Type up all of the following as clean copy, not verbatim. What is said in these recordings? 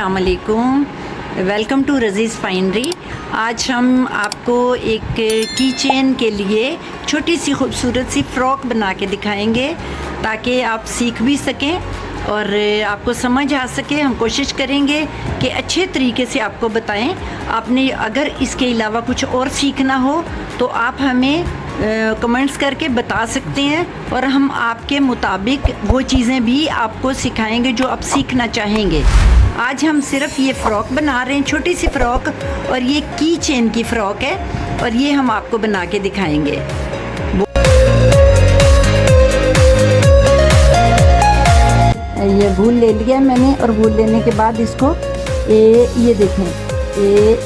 अस्सलामुअलैकुम, welcome to रज़ीज़ finery. आज हम आपको एक की चेन के लिए छोटी सी खूबसूरत सी फ़्रॉक बना के दिखाएंगे ताकि आप सीख भी सकें और आपको समझ आ सके। हम कोशिश करेंगे कि अच्छे तरीके से आपको बताएं। आपने अगर इसके अलावा कुछ और सीखना हो तो आप हमें कमेंट्स करके बता सकते हैं और हम आपके मुताबिक वो चीज़ें भी आपको सिखाएंगे जो आप सीखना चाहेंगे। आज हम सिर्फ ये फ़्रॉक बना रहे हैं, छोटी सी फ़्रॉक, और ये की चेन की फ़्रॉक है और ये हम आपको बना के दिखाएंगे। ये वूल ले लिया मैंने और वूल लेने के बाद इसको ये देखें,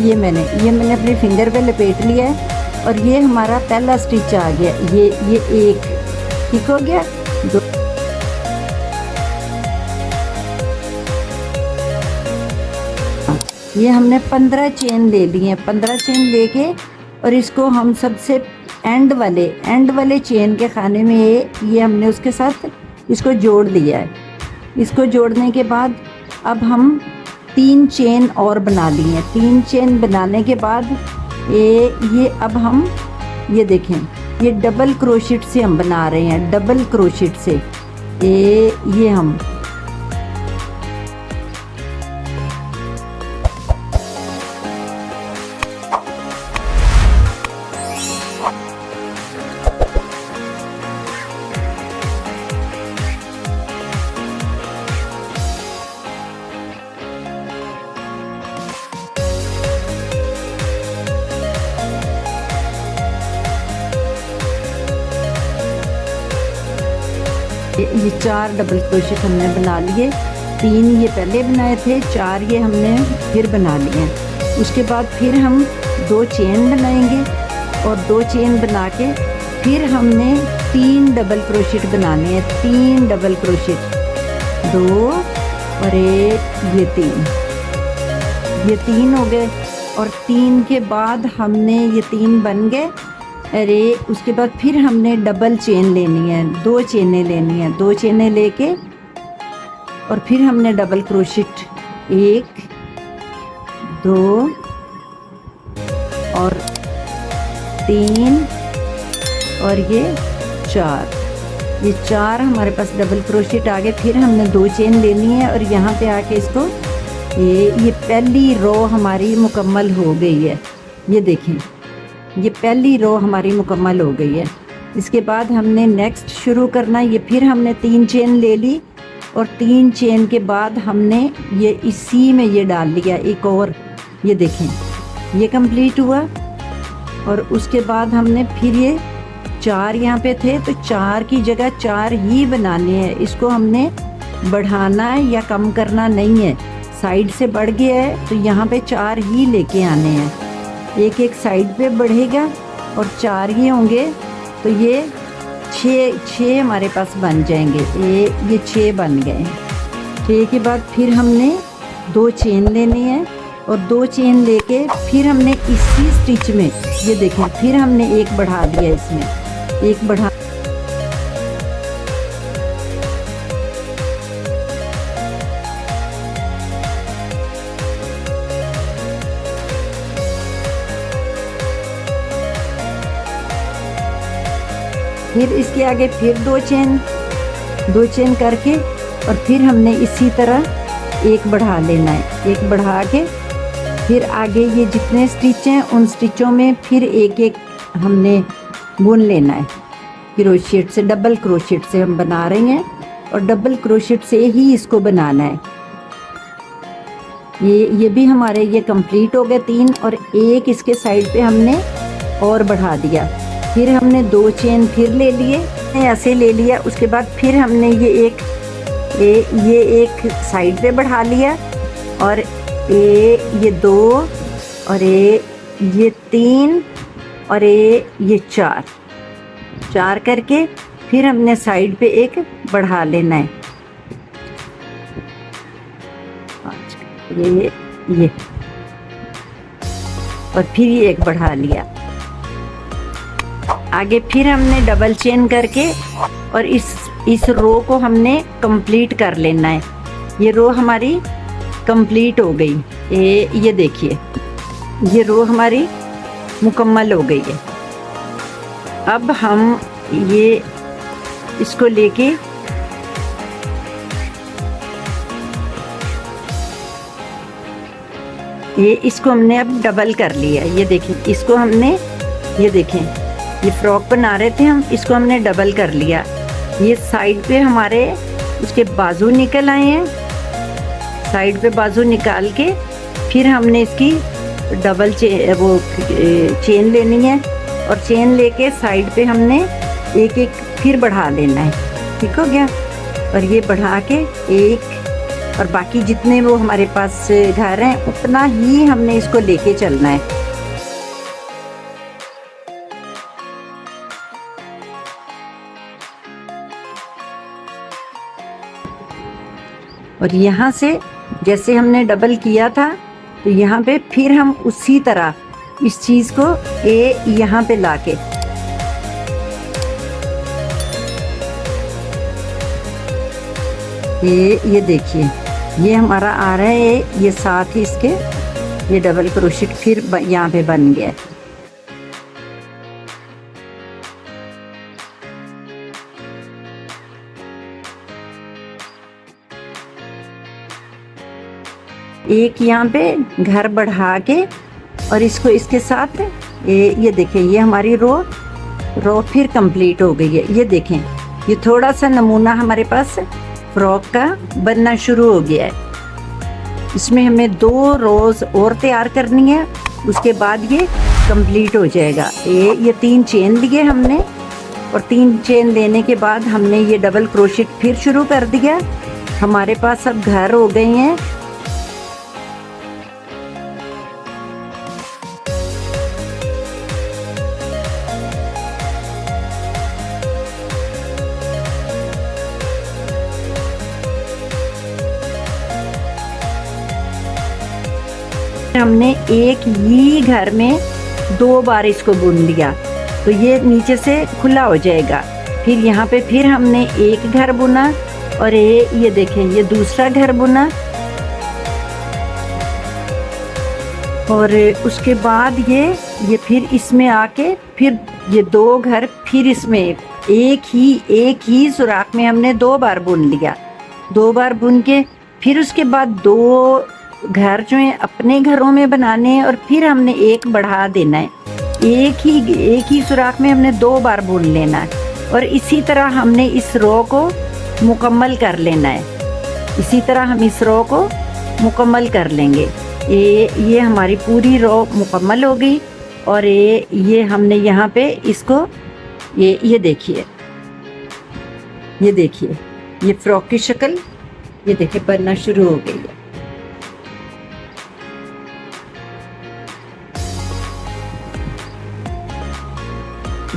ये मैंने अपने फिंगर पे लपेट लिया है और ये हमारा पहला स्टिच आ गया। ये एक ठीक हो गया। दो ये हमने 15 चेन ले लिए हैं। 15 चेन लेके और इसको हम सबसे एंड वाले चेन के खाने में ये हमने उसके साथ इसको जोड़ दिया है। इसको जोड़ने के बाद अब हम 3 चेन और बना ली हैं। 3 चेन बनाने के बाद ये अब हम ये देखें, ये डबल क्रोशेट से हम बना रहे हैं। डबल क्रोशेट से ये हम ये 4 डबल क्रोशेट हमने बना लिए। 3 ये पहले बनाए थे, 4 ये हमने फिर बना लिए हैं। उसके बाद फिर हम 2 चेन बनाएंगे और 2 चेन बना के फिर हमने 3 डबल क्रोशेट बनाने हैं। 3 डबल क्रोशेट, 2 और 1, ये 3 हो गए। और 3 के बाद हमने ये 3 बन गए। अरे उसके बाद फिर हमने डबल चेन लेनी है, 2 चेनें लेनी है। 2 चेनें लेके और फिर हमने डबल क्रोशेट 1 2 और 3 और ये 4 हमारे पास डबल क्रोशेट आ गए। फिर हमने 2 चेन लेनी है और यहाँ पे आके इसको ये पहली रो हमारी मुकम्मल हो गई है। ये देखें, ये पहली रो हमारी मुकम्मल हो गई है। इसके बाद हमने नेक्स्ट शुरू करना। ये फिर हमने 3 चेन ले ली और 3 चेन के बाद हमने ये इसी में ये डाल लिया एक और। ये देखें, ये कंप्लीट हुआ। और उसके बाद हमने फिर ये 4 यहाँ पे थे तो 4 की जगह 4 ही बनाने हैं। इसको हमने बढ़ाना है या कम करना नहीं है। साइड से बढ़ गया है तो यहाँ पे 4 ही लेके आने हैं। एक साइड पे बढ़ेगा और 4 ही होंगे तो ये 6 हमारे पास बन जाएंगे। ये 6 बन गए। 6 के बाद फिर हमने 2 चेन लेनी है और 2 चेन लेके फिर हमने इसी स्टिच में ये देखें, फिर हमने एक बढ़ा दिया। इसमें एक बढ़ा फिर इसके आगे फिर 2 चेन करके और फिर हमने इसी तरह एक बढ़ा लेना है। एक बढ़ा के फिर आगे ये जितने स्टिच हैं उन स्टिचों में फिर एक हमने बुन लेना है। क्रोशेट से, डबल क्रोशेट से हम बना रहे हैं और डबल क्रोशेट से ही इसको बनाना है। ये भी हमारे ये कंप्लीट हो गए 3 और एक इसके साइड पे हमने और बढ़ा दिया। फिर हमने 2 चेन फिर ले लिए, ऐसे ले लिया। उसके बाद फिर हमने ये एक साइड पे बढ़ा लिया और ये 2 और ये 3 और ये 4 करके फिर हमने साइड पे एक बढ़ा लेना है। ये और फिर ये एक बढ़ा लिया। आगे फिर हमने डबल चेन करके और इस रो को हमने कंप्लीट कर लेना है। ये रो हमारी कंप्लीट हो गई। ये देखिए, ये रो हमारी मुकम्मल हो गई है। अब हम ये इसको लेके इसको हमने अब डबल कर लिया। ये देखें, इसको हमने, ये देखें, ये फ्रॉक बना रहे थे हम, इसको हमने डबल कर लिया। ये साइड पे हमारे उसके बाजू निकल आए हैं। साइड पे बाजू निकाल के फिर हमने इसकी डबल चेन लेनी है, और चेन लेके साइड पे हमने एक एक फिर बढ़ा लेना है। ठीक हो गया। और ये बढ़ा के एक, और बाकी जितने वो हमारे पास घर हैं उतना ही हमने इसको लेके चलना है। और यहाँ से जैसे हमने डबल किया था, तो यहाँ पे फिर हम उसी तरह इस चीज़ को यहाँ पे लाके ये देखिए, ये हमारा आ रहा है, ये साथ ही इसके ये डबल क्रोशिट फिर यहाँ पे बन गया। एक यहाँ पे घर बढ़ा के और इसको इसके साथ ये देखें, ये हमारी रो फिर कंप्लीट हो गई है। ये देखें, ये थोड़ा सा नमूना हमारे पास फ्रॉक का बनना शुरू हो गया है। इसमें हमें 2 रोज और तैयार करनी है, उसके बाद ये कंप्लीट हो जाएगा। ये 3 चेन लिए हमने, और 3 चेन लेने के बाद हमने ये डबल क्रोशिट फिर शुरू कर दिया। हमारे पास अब घर हो गए हैं। हमने एक ही घर में 2 बार इसको बुन लिया, तो ये नीचे से खुला हो जाएगा। फिर यहाँ पे फिर हमने एक घर बुना, और ये देखें, ये दूसरा घर बुना, और उसके बाद ये फिर इसमें आके फिर ये 2 घर फिर इसमें एक ही सुराख में हमने 2 बार बुन लिया। 2 बार बुन के फिर उसके बाद 2 घर जो है अपने घरों में बनाने हैं, और फिर हमने एक बढ़ा देना है। एक ही सुराख में हमने 2 बार बुन लेना है, और इसी तरह हमने इस रो को मुकम्मल कर लेना है। इसी तरह हम इस रो को मुकम्मल कर लेंगे। ये हमारी पूरी रो मुकम्मल हो गई। और ये हमने यहाँ पे इसको ये देखिए, ये फ्रॉक की शक्ल ये देखिए बनना शुरू हो गई है।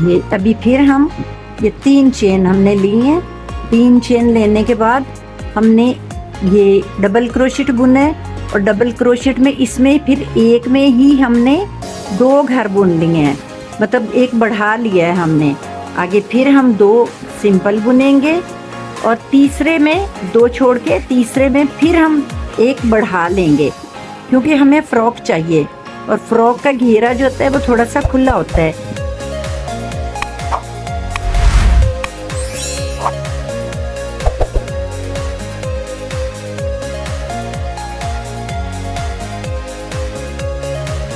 ये अभी फिर हम ये 3 चेन हमने ली हैं। 3 चेन लेने के बाद हमने ये डबल क्रोशिट बुने, और डबल क्रोशिट में इसमें फिर एक में ही हमने 2 घर बुन लिए हैं, मतलब एक बढ़ा लिया है हमने। आगे फिर हम 2 सिंपल बुनेंगे, और तीसरे में 2 छोड़ के तीसरे में फिर हम एक बढ़ा लेंगे, क्योंकि हमें फ्रॉक चाहिए, और फ्रॉक का घेरा जो होता है वो थोड़ा सा खुला होता है।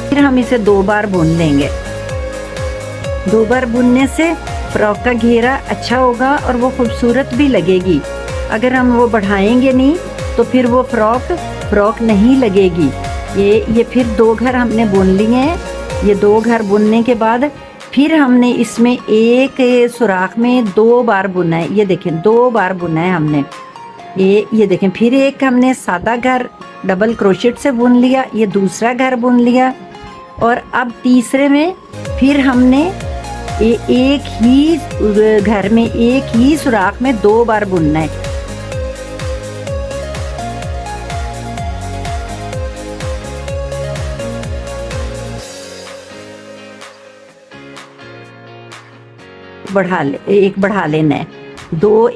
फिर हम इसे 2 बार बुन लेंगे। 2 बार बुनने से फ्रॉक का घेरा अच्छा होगा और वो खूबसूरत भी लगेगी। अगर हम वो बढ़ाएंगे नहीं तो फिर वो फ्रॉक नहीं लगेगी। ये फिर 2 घर हमने बुन लिए हैं। ये 2 घर बुनने के बाद फिर हमने इसमें एक सुराख में 2 बार बुना है। ये देखें 2 बार बुना है हमने। ये देखें फिर एक हमने सादा घर डबल क्रोशेट से बुन लिया, ये दूसरा घर बुन लिया, और अब तीसरे में फिर हमने एक ही घर में एक ही सुराख में 2 बार बुनना है। एक बढ़ा लेना है।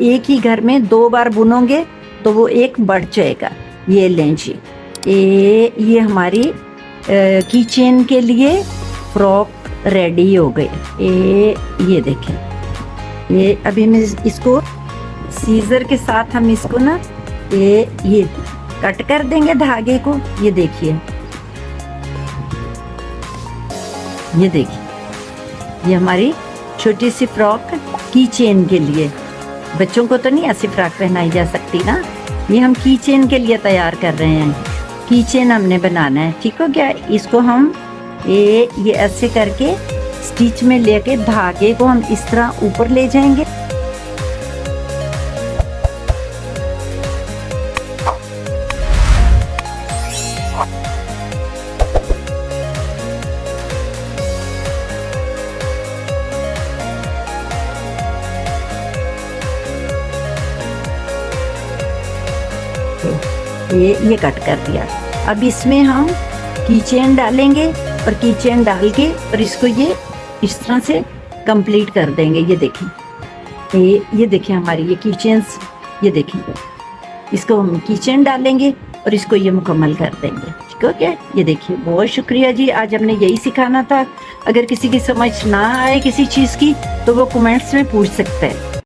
एक ही घर में 2 बार बुनोगे तो वो एक बढ़ जाएगा। ये लें जी, ये हमारी की चेन के लिए फ्रॉक रेडी हो गई। ये देखें, ये अभी मैं इसको सीजर के साथ हम इसको ना ये कट कर देंगे धागे को। ये देखिए, ये देखिए, ये हमारी छोटी सी फ्रॉक की चेन के लिए। बच्चों को तो नहीं ऐसी फ्रॉक पहनाई जा सकती ना, ये हम की चेन के लिए तैयार कर रहे हैं। की चेन हमने बनाना है, ठीक हो गया। इसको हम ये ऐसे करके स्टिच में लेके धागे को हम इस तरह ऊपर ले जाएंगे। ये कट कर दिया। अब इसमें हम की चेन डालेंगे और की चेन डाल के और इसको ये इस तरह से कंप्लीट कर देंगे। ये देखें, ये देखें हमारी ये की चेन्स, ये देखें, इसको हम की चेन डालेंगे और इसको ये मुकम्मल कर देंगे, ठीक हो गया। ये देखिए, बहुत शुक्रिया जी, आज हमने यही सिखाना था। अगर किसी की समझ ना आए किसी चीज़ की तो वो कमेंट्स में पूछ सकता है।